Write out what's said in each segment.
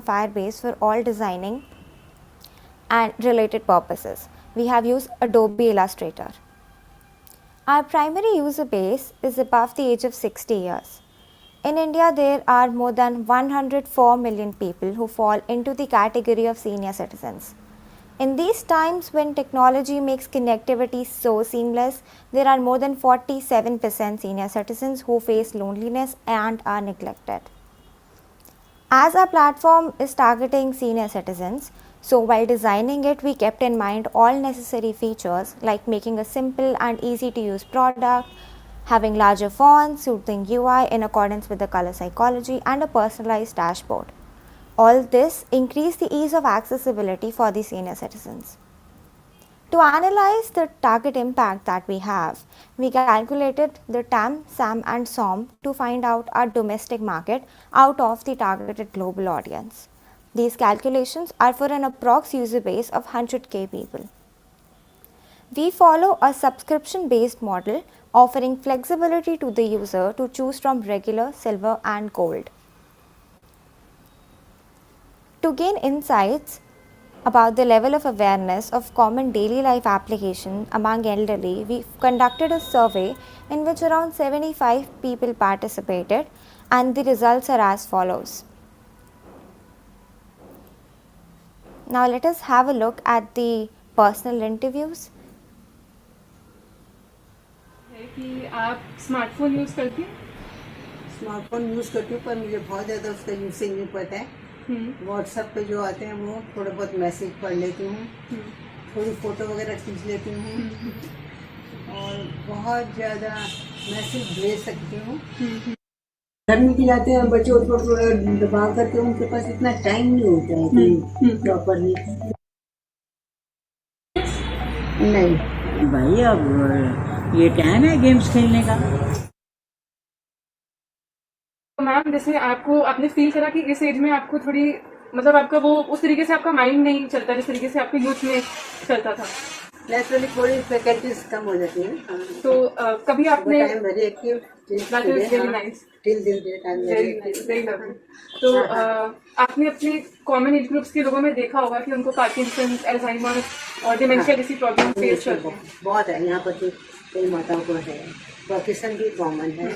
Firebase for all designing and related purposes. We have used Adobe Illustrator. Our primary user base is above the age of 60 years. In India, there are more than 104 million people who fall into the category of senior citizens. In these times when technology makes connectivity so seamless, there are more than 47% senior citizens who face loneliness and are neglected. As our platform is targeting senior citizens, so while designing it, we kept in mind all necessary features like making a simple and easy to use product, having larger fonts, suiting UI in accordance with the color psychology, and a personalized dashboard. All this increased the ease of accessibility for the senior citizens. To analyze the target impact that we have, we calculated the TAM, SAM, and SOM to find out our domestic market out of the targeted global audience. These calculations are for an approx user base of 100k people. We follow a subscription based model offering flexibility to the user to choose from regular, silver, and gold. To gain insights about the level of awareness of common daily life applications among elderly, we conducted a survey in which around 75 people participated, and the results are as follows. Now let us have a look at the personal interviews. है कि आप smartphone use करती हैं? Smartphone use करती हूँ पर मुझे बहुत ज़्यादा उसका यूसेज नहीं पता है। व्हाट्सएप पे जो आते हैं वो थोड़ा बहुत मैसेज पढ़ लेती हूँ, थोड़ी फ़ोटो वगैरह खींच लेती हूँ और बहुत ज़्यादा मैसेज भेज सकती हूँ। घर में भी जाते हैं बच्चे उसको थोड़ा दबा करके, उनके पास इतना टाइम नहीं होता है कि प्रॉपरली। नहीं भाई, अब ये टाइम है गेम्स खेलने का। मैम, जैसे आपने फील करा कि इस एज में आपको थोड़ी मतलब आपका वो उस तरीके से आपका माइंड नहीं चलता जिस तरीके से आपके यूथ में चलता था? नेचुरली थोड़ी फैकल्टीज कम हो जाती है। तो कभी आपने वेरी एक्टिव तो आपने अपने कॉमन एज ग्रुप्स के लोगों में देखा होगा कि उनको पार्किंसंस, अल्जाइमर और डिमेंशिया जैसी प्रॉब्लम फेस करते हैं? बहुत है यहाँ पर, तो कई माताओं को है, पार्किंसन भी कॉमन है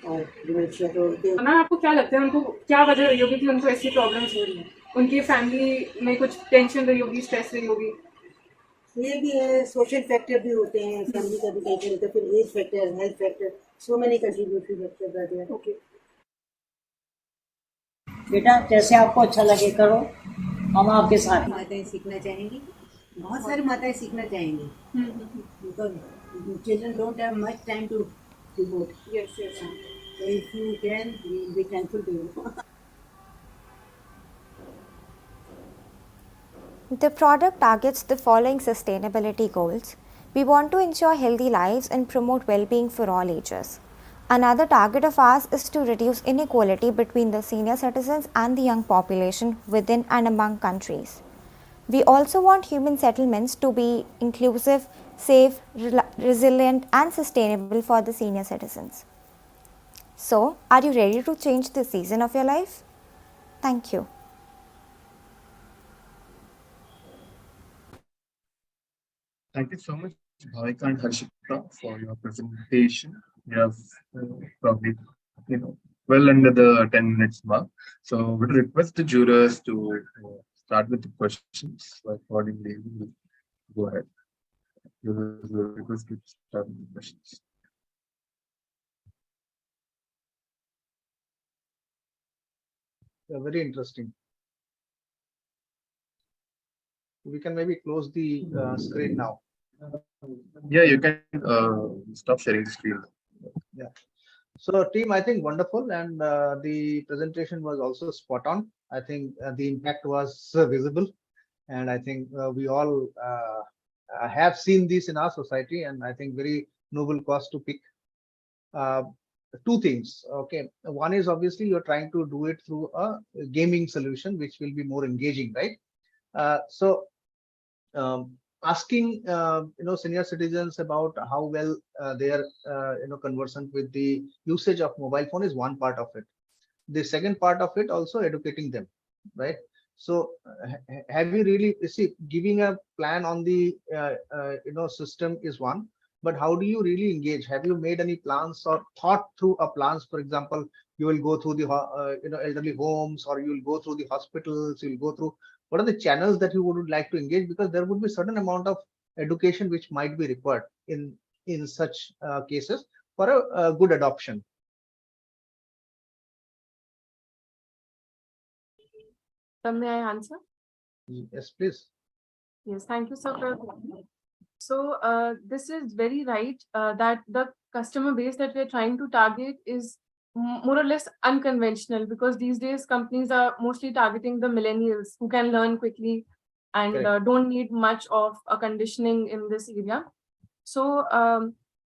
और डिमेंशिया तो। ना आपको क्या लगता है उनको क्या वजह रही होगी कि उनको ऐसी प्रॉब्लम्स हो रही है? उनकी फैमिली में कुछ टेंशन रही होगी, स्ट्रेस रही होगी? ये भी है, सोशल फैक्टर भी होते हैं, फैमिली का भी टेंशन होता है, फिर age factor, health factor, so many contributory factors आते हैं। ओके बेटा, जैसे आपको अच्छा लगे करो, हम आपके साथ। माताएं सीखना चाहेंगी, बहुत सारी माताएं सीखना चाहेंगी, because children don't have much time to devote. Yes yes. So if you can, we will be thankful to you. The product targets the following sustainability goals. We want to ensure healthy lives and promote well-being for all ages. Another target of ours is to reduce inequality between the senior citizens and the young population within and among countries. We also want human settlements to be inclusive, safe, resilient, and sustainable for the senior citizens. So, are you ready to change the season of your life? Thank you. Thank you so much, Bhavika and Harshita, for your presentation. We have probably, well under the 10 minutes mark. So, would request the jurors to start with the questions. So accordingly, we'll go ahead. Jurors will request to start with the questions. Very interesting. We can maybe close the screen now. Yeah, you can stop sharing the screen. Yeah. So team, I think wonderful, and the presentation was also spot on. I think the impact was visible, and I think we all have seen this in our society, and I think very noble cause to pick. Two things. Okay, one is obviously you're trying to do it through a gaming solution, which will be more engaging, right? So asking senior citizens about how well they are conversant with the usage of mobile phone is one part of it. The second part of it also educating them. right? So have you really see giving a plan on the system is one, but how do you really engage? Have you made any plans or thought through a plans? For example, you will go through the elderly homes, or you will go through the hospitals. You will go through, what are the channels that you would like to engage? Because there would be certain amount of education which might be required in such cases for a good adoption. May I answer? Yes, please. Yes, thank you, sir, for your question. So this is very right that the customer base that we're trying to target is more or less unconventional, because these days companies are mostly targeting the millennials who can learn quickly and Correct. don't need much of a conditioning in this area. So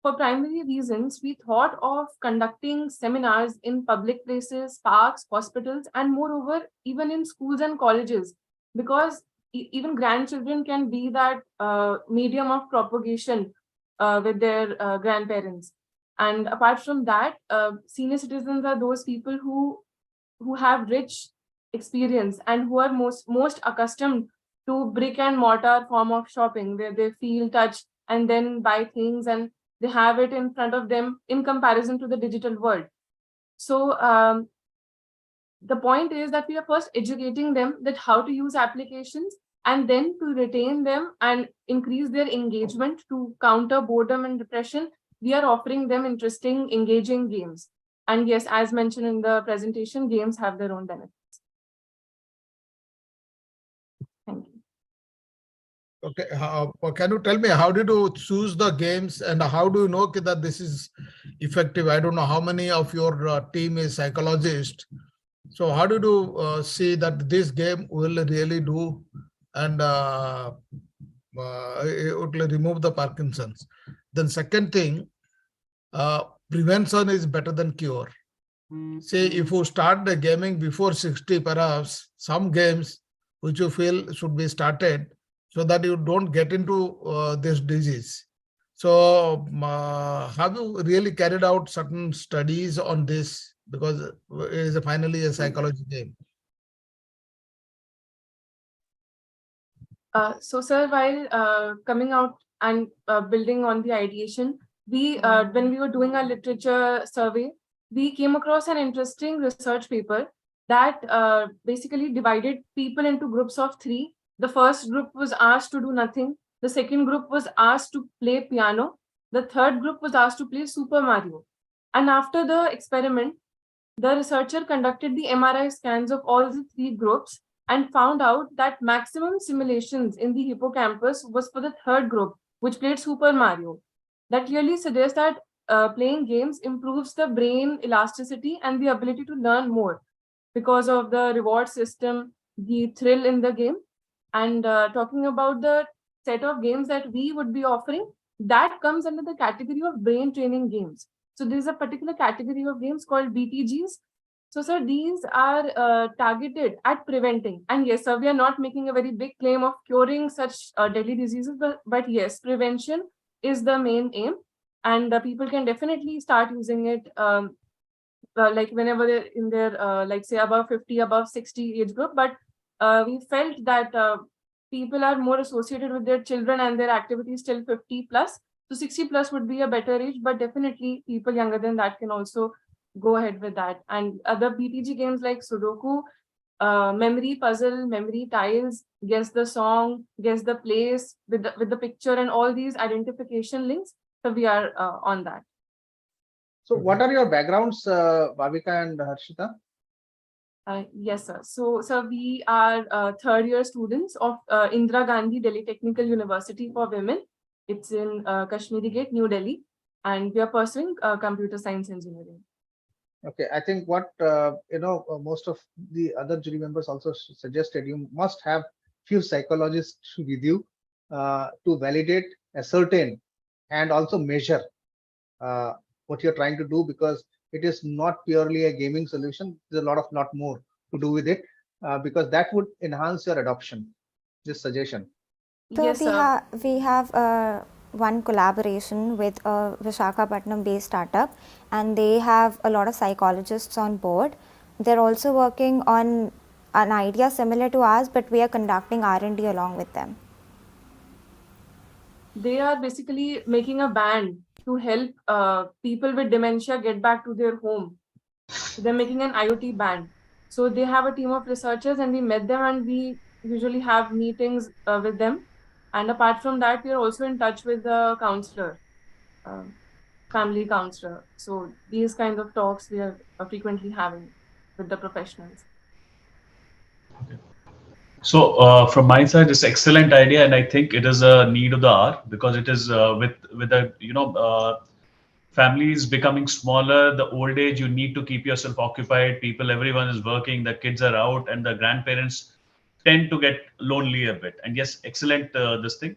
for primary reasons, we thought of conducting seminars in public places, parks, hospitals, and moreover, even in schools and colleges, because even grandchildren can be that medium of propagation with their grandparents. And apart from that, senior citizens are those people who have rich experience and who are most accustomed to brick and mortar form of shopping, where they feel, touch, and then buy things, and they have it in front of them in comparison to the digital world. So the point is that we are first educating them that how to use applications, and then to retain them and increase their engagement to counter boredom and depression, we are offering them interesting, engaging games. And yes, as mentioned in the presentation, games have their own benefits. Thank you. Okay, can you tell me how did you choose the games, and how do you know that this is effective? I don't know how many of your team is psychologist. So how did you see that this game will really do, and it will remove the Parkinson's? Then second thing, prevention is better than cure. Say if you start the gaming before 60, perhaps some games which you feel should be started so that you don't get into this disease. So have you really carried out certain studies on this? Because it is finally a psychology game. So, sir, while coming out and building on the ideation, we when we were doing our literature survey, we came across an interesting research paper that basically divided people into groups of three. The first group was asked to do nothing. The second group was asked to play piano. The third group was asked to play Super Mario. And after the experiment, the researcher conducted the MRI scans of all the three groups and found out that maximum simulations in the hippocampus was for the third group, which played Super Mario. That clearly suggests that playing games improves the brain elasticity and the ability to learn more because of the reward system, the thrill in the game. And talking about the set of games that we would be offering, that comes under the category of brain training games. So there is a particular category of games called BTGs. So, sir, these are targeted at preventing. And yes, sir, we are not making a very big claim of curing such deadly diseases, but yes, prevention is the main aim. And people can definitely start using it like whenever they're in their, like say above 50, above 60 age group. But we felt that people are more associated with their children and their activities till 50 plus. So 60 plus would be a better age, but definitely people younger than that can also go ahead with that. And other BTG games like Sudoku, memory puzzle, memory tiles, guess the song, guess the place with the picture, and all these identification links. So we are on that. So what are your backgrounds, Bhavika and Harshita? Yes, sir. So, sir, we are third year students of Indira Gandhi Delhi Technical University for Women. It's in Kashmiri Gate, New Delhi, and we are pursuing computer science engineering. Okay, I think what most of the other jury members also suggested, you must have few psychologists with you to validate, ascertain, and also measure what you're trying to do, because it is not purely a gaming solution. There's a lot of more to do with it, because that would enhance your adoption. This suggestion. So Yes, sir. we have one collaboration with a Visakhapatnam based startup, and they have a lot of psychologists on board. They're also working on an idea similar to ours, but we are conducting R&D along with them. They are basically making a band to help people with dementia get back to their home. So they're making an IoT band. So they have a team of researchers, and we met them, and we usually have meetings with them. And apart from that, we are also in touch with the counselor, uh, family counselor. So these kinds of talks we are frequently having with the professionals. So from my side, it's excellent idea, and I think it is a need of the hour because it is with the families becoming smaller, the old age, you need to keep yourself occupied. People, everyone is working, the kids are out, and the grandparents tend to get lonely a bit. And yes, excellent this thing.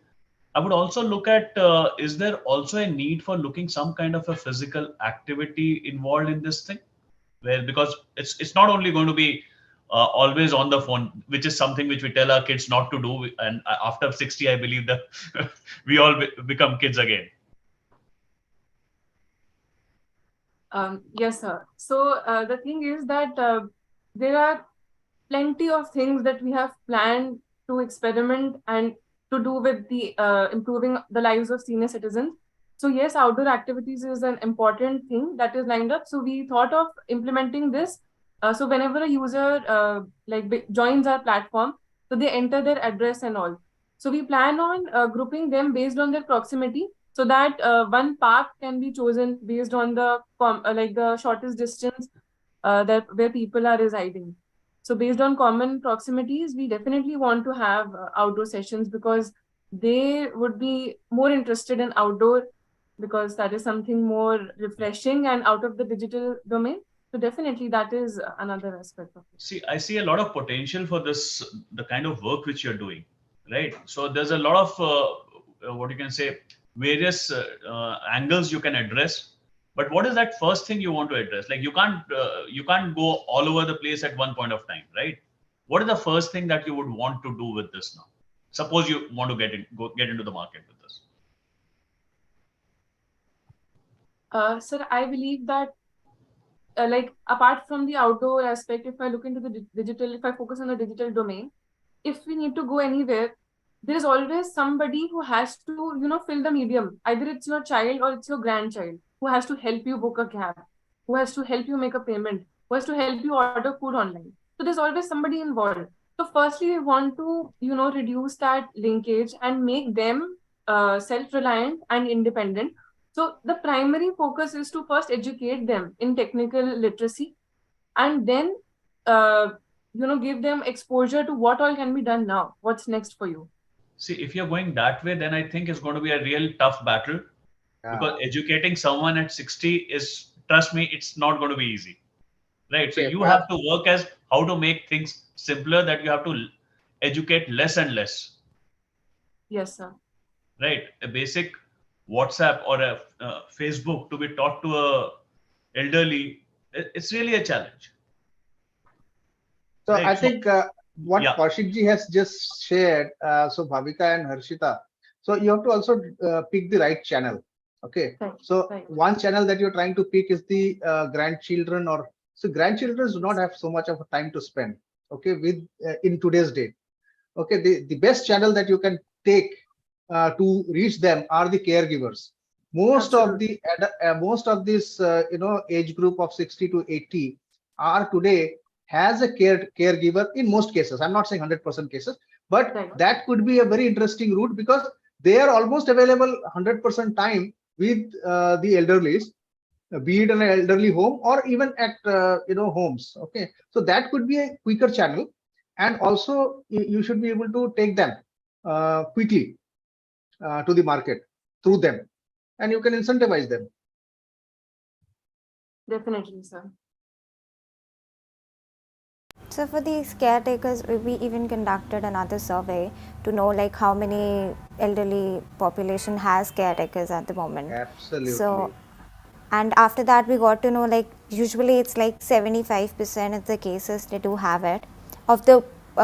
I would also look at is there also a need for looking some kind of a physical activity involved in this thing? Where because it's not only going to be always on the phone, which is something which we tell our kids not to do. And after 60, I believe that we all become kids again. Yes, sir. So the thing is that there are plenty of things that we have planned to experiment and to do with the improving the lives of senior citizens. So yes, outdoor activities is an important thing that is lined up. So we thought of implementing this. So whenever a user joins our platform, so they enter their address and all. So we plan on grouping them based on their proximity, so that one park can be chosen based on the shortest distance that where people are residing. So based on common proximities, we definitely want to have outdoor sessions because they would be more interested in outdoor, because that is something more refreshing and out of the digital domain. So definitely that is another aspect of it. See, I see a lot of potential for this, the kind of work which you're doing, right? So there's a lot of what you can say, various angles you can address. But what is that first thing you want to address? Like you can't go all over the place at one point of time, right? What is the first thing that you would want to do with this now? Suppose you want to get into the market with this. Sir, I believe that apart from the outdoor aspect, if I look into the digital, if I focus on the digital domain, if we need to go anywhere, there is always somebody who has to, fill the medium. Either it's your child or it's your grandchild who has to help you book a cab, who has to help you make a payment, who has to help you order food online. So there's always somebody involved. So firstly, we want to, reduce that linkage and make them self-reliant and independent. So the primary focus is to first educate them in technical literacy, and then give them exposure to what all can be done now. What's next for you? See, if you're going that way, then I think it's going to be a real tough battle. Yeah. Because educating someone at 60 is, trust me, it's not going to be easy, right? So Okay, you have to work as how to make things simpler, that you have to educate less and less, Yes, sir. right? A basic WhatsApp or a Facebook to be taught to a elderly, it's really a challenge. So Right, I so- think what Yeah. Kaushik ji has just shared, so Bhavika and Harshita, so you have to also pick the right channel. Okay. Right, So right. one channel that you're trying to pick is the grandchildren, or so grandchildren do not have so much of a time to spend. Okay, with in today's date. Okay, the best channel that you can take to reach them are the caregivers. Most of the most of this age group of 60 to 80 are today has a caregiver in most cases. I'm not saying 100% cases, but Right. that could be a very interesting route because they are almost available 100% time with the elderlies, be it an elderly home or even at homes. Okay, so that could be a quicker channel, and also you should be able to take them quickly to the market through them, and you can incentivize them. Definitely, sir. So for these caretakers, we even conducted another survey to know like how many elderly population has caretakers at the moment. Absolutely. So, and after that we got to know like usually it's like 75% of the cases they do have it, of the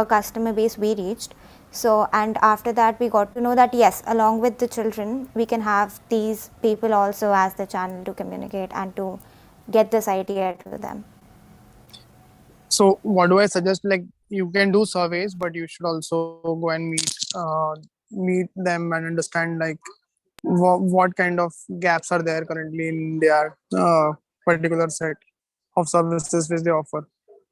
customer base we reached. So, and after that we got to know that yes, along with the children, we can have these people also as the channel to communicate and to get this idea to them. So what do I suggest? Like you can do surveys, but you should also go and meet them and understand like what kind of gaps are there currently in their particular set of services which they offer,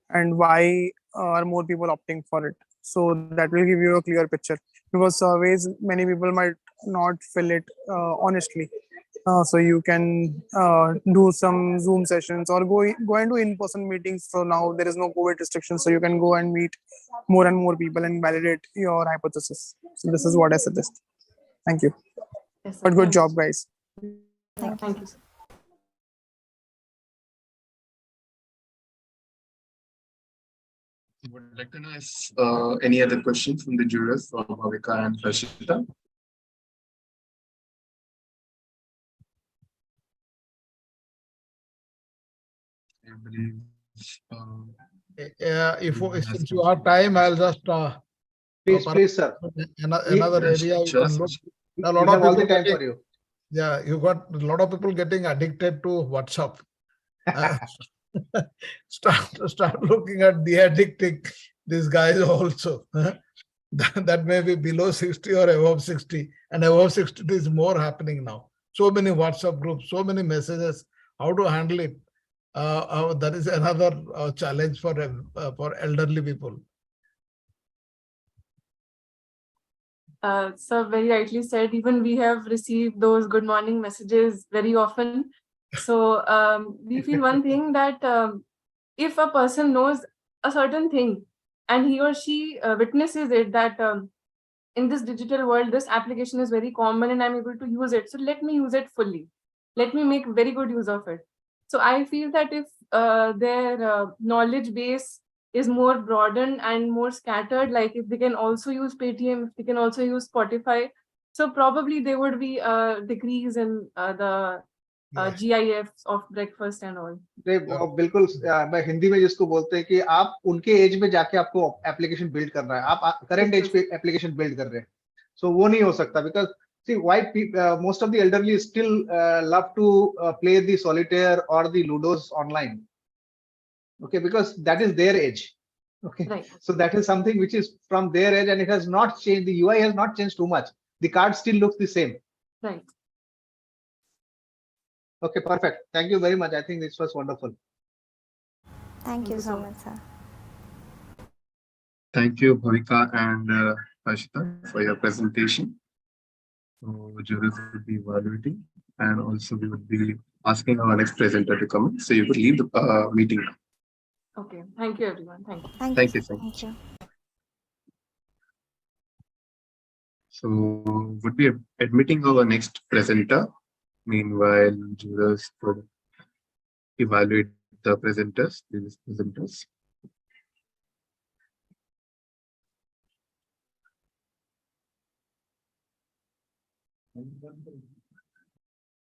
and why are more people opting for it. So that will give you a clear picture, because surveys many people might not fill it honestly. So you can do some Zoom sessions or go and do in-person meetings. So now there is no COVID restriction, so you can go and meet more and more people and validate your hypothesis. So this is what I suggest. Thank you. Yes, sir. But good Thank you. job, guys. Thank you, sir. Would like to know if any other questions from the jurors for Bhavika and Rashita. I believe If everyone has since you have time, I'll just Please, please, sir. another area you sure, can sir. look. A We lot of have all the people time getting, for you. yeah, you got a lot of people getting addicted to WhatsApp. Start looking at the addicting these guys also. That may be below 60 or above 60, and above 60 is more happening now. So many WhatsApp groups, so many messages. How to handle it? That is another challenge for elderly people. Sir very rightly said, even we have received those good morning messages very often. So we feel one thing that if a person knows a certain thing and he or she witnesses it, that in this digital world, this application is very common and I'm able to use it. So let me use it fully. Let me make very good use of it. So I feel that if their knowledge base is more broadened and more scattered, like if they can also use Paytm, if they can also use Spotify, so probably there would be a decrease in the GIFs of breakfast and all. बिल्कुल मैं हिंदी में जिसको बोलते हैं कि आप उनके as में जाके आपको एप्लीकेशन बिल्ड करना है, आप करंट एज पे एप्लीकेशन बिल्ड कर रहे हैं, सो वो नहीं हो सकता because see why most of the elderly still love to play the solitaire or the ludos online, okay, because that is their age, okay, Right. so that is something which is from their age and it has not changed. The UI has not changed too much, the card still looks the same. Right. Okay, perfect. Thank you very much. I think this was wonderful. Thank you so much, sir. Thank you, Bhavika and Rashita, for your presentation. So jurors would be evaluating, and also we would be asking our next presenter to come in. So you could leave the meeting now. Okay. Thank you, everyone. Thank you. Thank you, sir. Thank you. So would be admitting our next presenter. Meanwhile, jurors could evaluate the presenters, previous presenters.